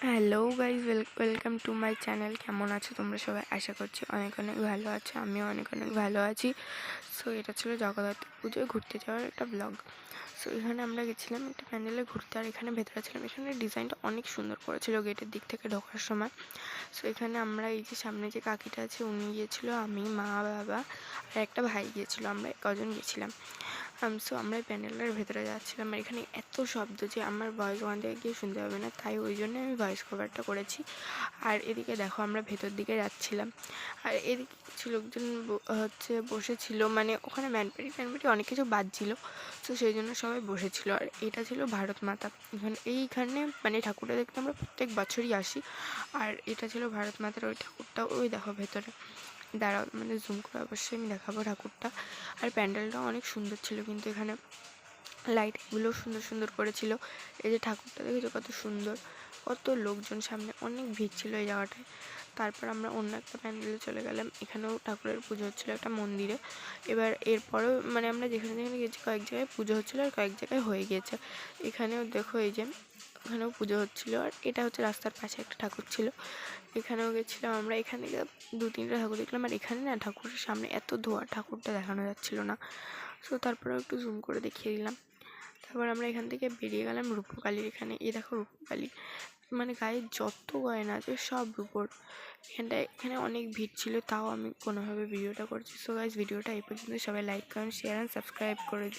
Hello guys, welcome to my channel. কেমন আছো তোমরা সবাই? আশা করছি অনেক অনেক ভালো আছো, আমিও অনেক অনেক ভালো আছি। সো এটা ছিল জগদ্ধাত্রী পুজোয় ঘুরতে যাওয়ার একটা ব্লগ। সো এখানে আমরা গেছিলাম একটা প্যান্ডেলে ঘুরতে, আর এখানে ভেতরে ছিলাম। এখানে ডিজাইনটা অনেক সুন্দর করেছিল গেটের দিক থেকে ঢোকার সময়। সো এখানে আমরা এই যে সামনে যে কাকিটা আছে উনি গিয়েছিলো, আমি, মা, বাবা আর একটা ভাই গিয়েছিলো, আমরা কজন গেছিলাম। সো আমরা প্যান্ডেলের ভেতরে যাচ্ছিলাম, আর এখানে এত শব্দ যে আমার ভয়েস ওখান থেকে গিয়ে শুনতে হবে না, তাই ওই জন্য আমি ভয়েস কভারটা করেছি। আর এদিকে দেখো আমরা ভেতর দিকে যাচ্ছিলাম, আর এদিকে কিছু লোকজন বসেছিল, মানে ওখানে ব্যান্ড পার্টি অনেক কিছু বাজছিল। তো সেই জন্য সবাই বসেছিল। আর এটা ছিল ভারত মাতা। এইখানে মানে ঠাকুরটা দেখতে আমরা প্রত্যেক বছরই আসি। আর এটা ছিল ভারত মাতার ওই ঠাকুরটা, ওই দেখো ভেতরে। দাঁড়াও, মানে জুম করে অবশ্যই আমি দেখাবো ঠাকুরটা। আর প্যান্ডেলটাও অনেক সুন্দর ছিল, কিন্তু এখানে লাইটগুলো সুন্দর সুন্দর করেছিল। এই যে ঠাকুরটা দেখেছো কত সুন্দর, কত লোকজন, সামনে অনেক ভিড় ছিল এই জায়গাটায়। তারপর আমরা অন্য একটা প্যান্ডেলে চলে গেলাম, এখানেও ঠাকুরের পুজো হচ্ছিলো একটা মন্দিরে। এবার এরপরেও মানে আমরা যেখানে যেখানে গেছি কয়েক জায়গায় পুজো হচ্ছিলো, আর কয়েক জায়গায় হয়ে গিয়েছে। এখানেও দেখো এই যে ওখানেও পুজো হচ্ছিলো। আর এটা হচ্ছে রাস্তার পাশে একটা ঠাকুর ছিল, এখানেও গেছিলাম আমরা। এখানে দু তিনটা ঠাকুর দেখলাম, আর এখানে না ঠাকুরের সামনে এত ধোয়া, ঠাকুরটা দেখানো যাচ্ছিলো না। সো তারপরেও একটু জুম করে দেখিয়ে দিলাম। তারপর আমরা এখান থেকে বেরিয়ে গেলাম রূপকালির এখানে। এই দেখো রূপকালি, মানে গায়ে যত গয়না আছে সব রূপোর। এখানে অনেক ভিড় ছিল, তাও আমি কোনোভাবে ভিডিওটা করছি। সো গাইজ, ভিডিওটা এই পর্যন্ত। সবাই লাইক করেন, শেয়ার অ্যান্ড সাবস্ক্রাইব করে দিন।